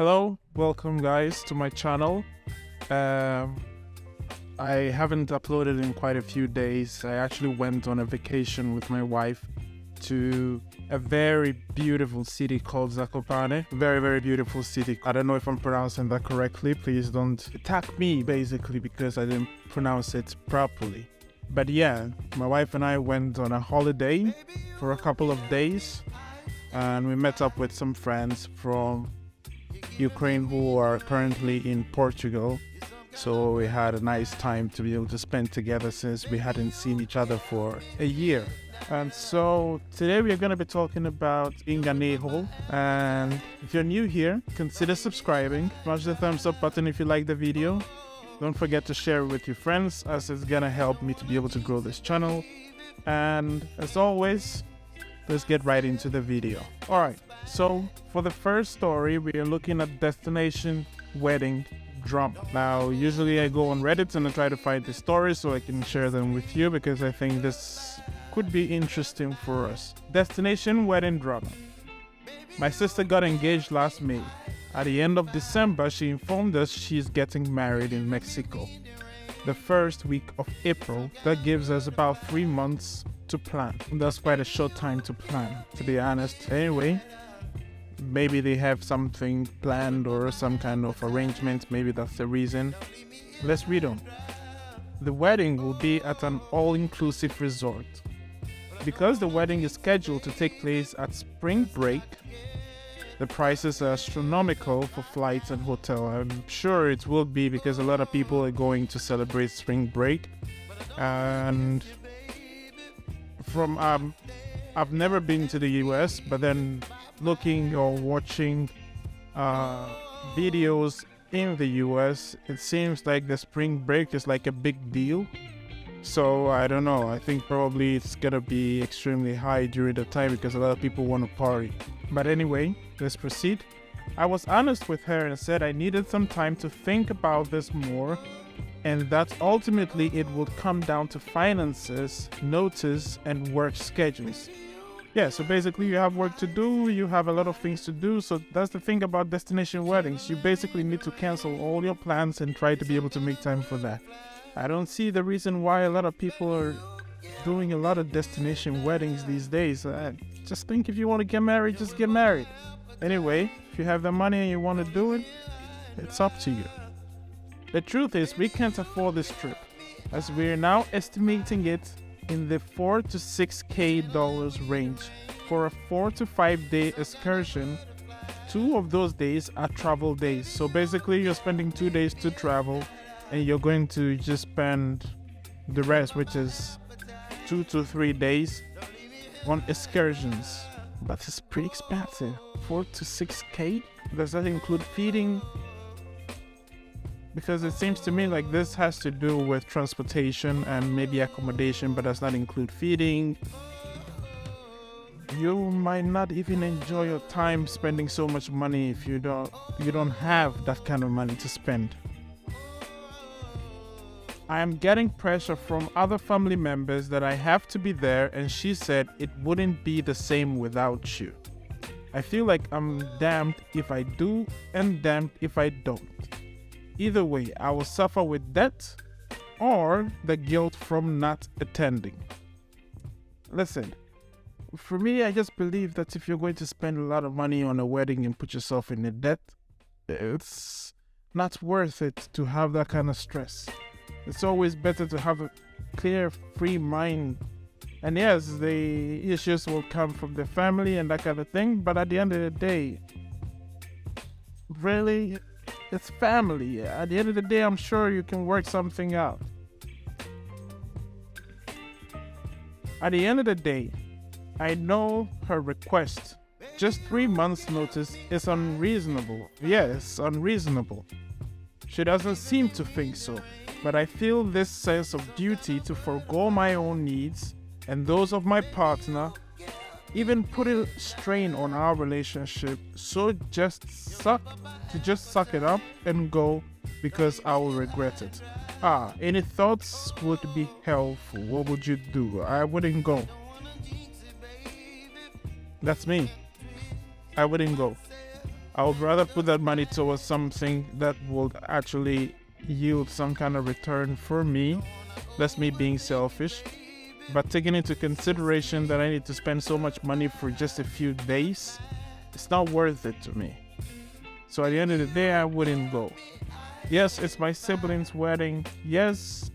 Hello, welcome guys to my channel. I haven't uploaded in quite a few days. I actually went on a vacation with my wife to a very beautiful city called Zakopane. Very beautiful city. I don't know if I'm pronouncing that correctly. Please don't attack me basically because I didn't pronounce it properly. But yeah, my wife and I went on a holiday for a couple of days and we met up with some friends from Ukraine who are currently in Portugal. So we had a nice time to be able to spend together since we hadn't seen each other for a year. And so today we are going to be talking about Inganejo. And if you're new here, consider subscribing. Smash the thumbs up button if you like the video. Don't forget to share it with your friends as it's going to help me to be able to grow this channel. And as always, let's get right into the video. Alright, so for the first story, we are looking at destination wedding drama. Now, usually I go on Reddit and I try to find the stories so I can share them with you because I think this could be interesting for us. Destination wedding drama. My sister got engaged last May. At the end of December, she informed us she's getting married in Mexico. The first week of April, that gives us about 3 months to plan. That's quite a short time to plan, to be honest. Anyway, maybe they have something planned or some kind of arrangement. Maybe that's the reason. Let's read on. The wedding will be at an all-inclusive resort. Because the wedding is scheduled to take place at spring break, the prices are astronomical for flights and hotel. I'm sure it will be because a lot of people are going to celebrate spring break. And from I've never been to the US, but then looking or watching videos in the US, it seems like the spring break is like a big deal. So I don't know, I think probably it's gonna be extremely high during the time because a lot of people want to party. But anyway, let's proceed. I was honest with her and said I needed some time to think about this more and that ultimately it would come down to finances, notice, and work schedules. Yeah, so basically you have work to do, you have a lot of things to do, so that's the thing about destination weddings. You basically need to cancel all your plans and try to be able to make time for that. I don't see the reason why a lot of people are doing a lot of destination weddings these days. Just think if you want to get married, just get married. Anyway, if you have the money and you want to do it, it's up to you. The truth is we can't afford this trip, as we're now estimating it in the $4 to $6K range for a 4 to 5 day excursion. 2 of those days are travel days. So basically you're spending 2 days to travel and you're going to just spend the rest, which is 2 to 3 days on excursions. But it's pretty expensive. 4 to 6K? Does that include feeding? Because it seems to me like this has to do with transportation and maybe accommodation, but does not include feeding. You might not even enjoy your time spending so much money if you don't have that kind of money to spend. I am getting pressure from other family members that I have to be there, and she said it wouldn't be the same without you. I feel like I'm damned if I do and damned if I don't. Either way, I will suffer with debt or the guilt from not attending. Listen, for me, I just believe that if you're going to spend a lot of money on a wedding and put yourself in a debt, it's not worth it to have that kind of stress. It's always better to have a clear, free mind. And yes, the issues will come from the family and that kind of thing, but at the end of the day, really, it's family. At the end of the day, I'm sure you can work something out. At the end of the day, I know her request, just 3 months notice, is unreasonable. Yes, unreasonable. She doesn't seem to think so, but I feel this sense of duty to forego my own needs and those of my partner, even put a strain on our relationship, so just suck it up and go because I will regret it. Any thoughts would be helpful. What would you do? I wouldn't go. That's me. I wouldn't go. I would rather put that money towards something that will actually yield some kind of return for me. That's me being selfish. But taking into consideration that I need to spend so much money for just a few days, it's not worth it to me. So at the end of the day, I wouldn't go. Yes, it's my sibling's wedding. Yes,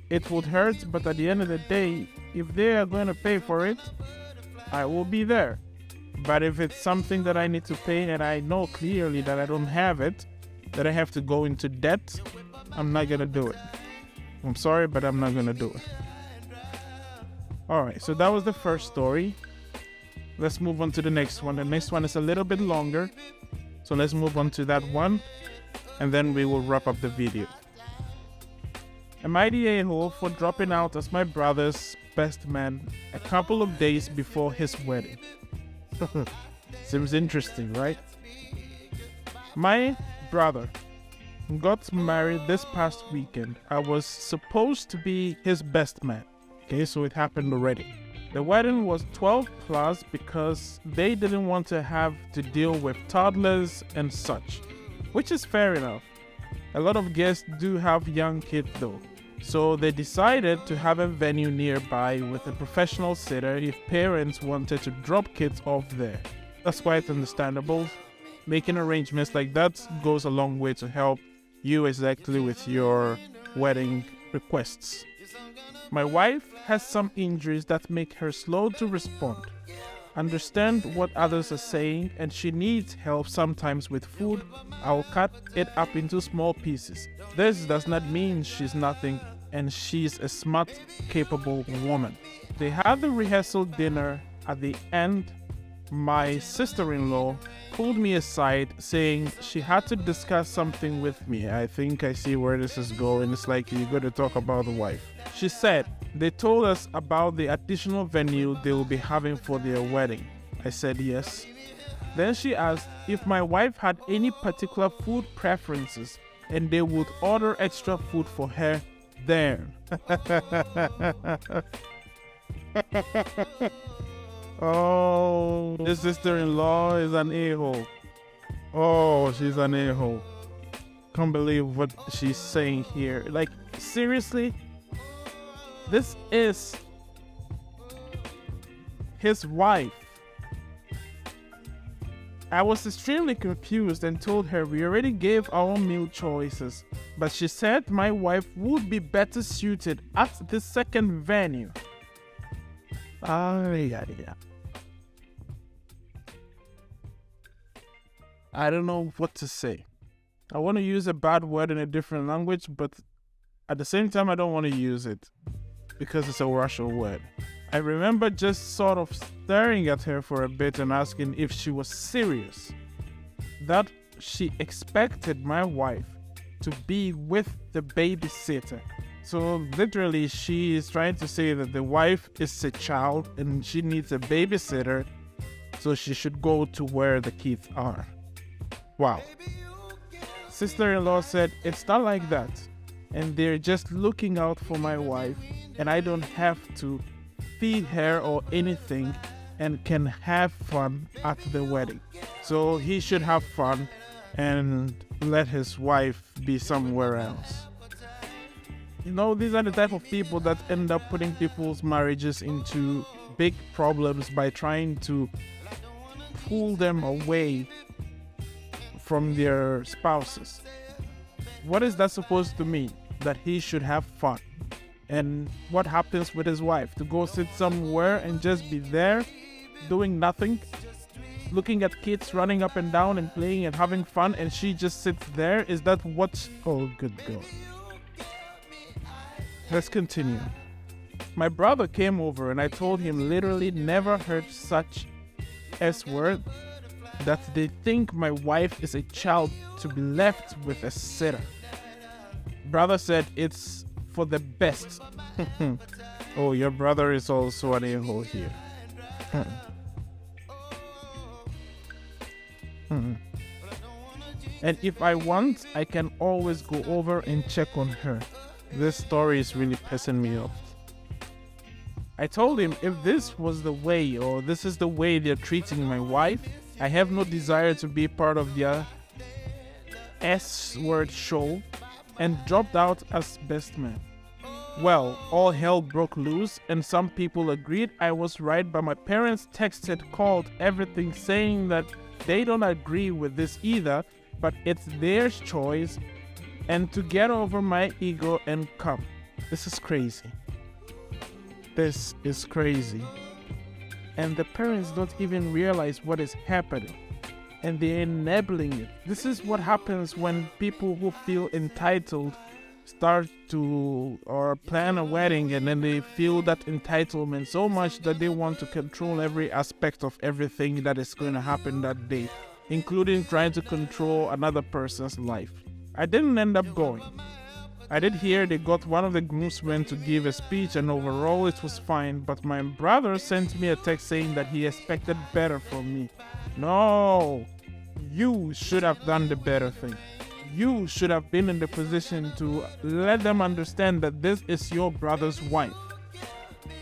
it would hurt, but at the end of the day, if they are going to pay for it, I will be there. But if it's something that I need to pay and I know clearly that I don't have it, that I have to go into debt, I'm not going to do it. I'm sorry, but I'm not going to do it. Alright, so that was the first story. Let's move on to the next one. The next one is a little bit longer. So let's move on to that one, and then we will wrap up the video. Am I the a-hole for dropping out as my brother's best man a couple of days before his wedding? Seems interesting, right? My brother got married this past weekend. I was supposed to be his best man. Okay, so it happened already. The wedding was 12 plus because they didn't want to have to deal with toddlers and such, which is fair enough. A lot of guests do have young kids though, so they decided to have a venue nearby with a professional sitter if parents wanted to drop kids off there. That's quite understandable. Making arrangements like that goes a long way to help you exactly with your wedding requests. My wife has some injuries that make her slow to respond, understand what others are saying, and she needs help sometimes with food. I'll cut it up into small pieces. This does not mean she's nothing, and she's a smart, capable woman. They had the rehearsal dinner. At the end, my sister-in-law pulled me aside saying she had to discuss something with me. I think I see where this is going. It's like you're going to talk about the wife. She said they told us about the additional venue they will be having for their wedding. I said yes. Then she asked if my wife had any particular food preferences and they would order extra food for her there. Oh, this sister-in-law is an a-hole. Oh, she's an a-hole. Can't believe what she's saying here. Like, seriously? This is his wife. I was extremely confused and told her we already gave our meal choices, but she said my wife would be better suited at the second venue. Yeah. I don't know what to say. I want to use a bad word in a different language, but at the same time, I don't want to use it because it's a Russian word. I remember just sort of staring at her for a bit and asking if she was serious. That she expected my wife to be with the babysitter. So literally, she is trying to say that the wife is a child and she needs a babysitter, so she should go to where the kids are. Wow. Sister-in-law said it's not like that, and they're just looking out for my wife, and I don't have to feed her or anything and can have fun at the wedding. So he should have fun and let his wife be somewhere else. You know, these are the type of people that end up putting people's marriages into big problems by trying to pull them away from their spouses. What is that supposed to mean? That he should have fun. And what happens with his wife? To go sit somewhere and just be there, doing nothing, looking at kids running up and down and playing and having fun, and she just sits there? Is that what? Oh, good God. Let's continue. My brother came over and I told him literally never heard such S word, that they think my wife is a child to be left with a sitter. Brother said it's for the best. Oh, your brother is also an a-hole here. And if I want, I can always go over and check on her. This story is really pissing me off. I told him if this was the way, or this is the way they're treating my wife, I have no desire to be part of their S-word show and dropped out as best man. Well, all hell broke loose and some people agreed I was right, but my parents texted, called, everything, saying that they don't agree with this either, but it's their choice and to get over my ego and come. This is crazy. This is crazy. And the parents don't even realize what is happening. And they're enabling it. This is what happens when people who feel entitled start to or plan a wedding, and then they feel that entitlement so much that they want to control every aspect of everything that is going to happen that day, including trying to control another person's life. I didn't end up going. I did hear they got one of the groomsmen to give a speech and overall it was fine, but my brother sent me a text saying that he expected better from me. No, you should have done the better thing. You should have been in the position to let them understand that this is your brother's wife.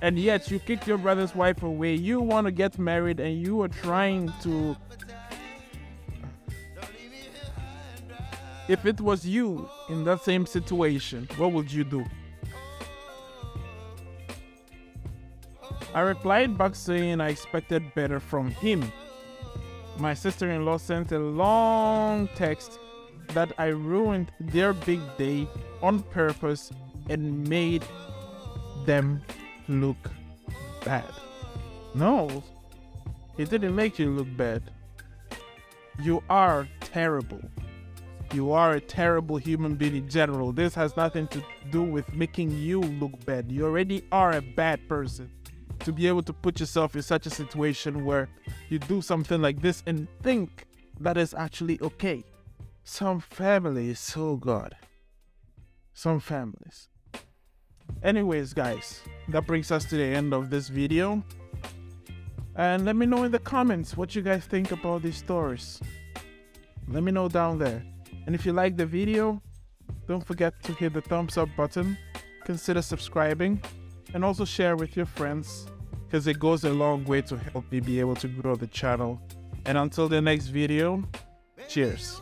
And yet you kicked your brother's wife away. You want to get married and you are trying to... If it was you in that same situation, what would you do? I replied back saying I expected better from him. My sister-in-law sent a long text that I ruined their big day on purpose and made them look bad. No, it didn't make you look bad. You are terrible. You are a terrible human being in general. This has nothing to do with making you look bad. You already are a bad person. To be able to put yourself in such a situation where you do something like this and think that is actually okay. Some families, oh God. Some families. Anyways, guys, that brings us to the end of this video. And let me know in the comments what you guys think about these stories. Let me know down there. And if you like the video, don't forget to hit the thumbs up button. Consider subscribing and also share with your friends because it goes a long way to help me be able to grow the channel. And until the next video, cheers.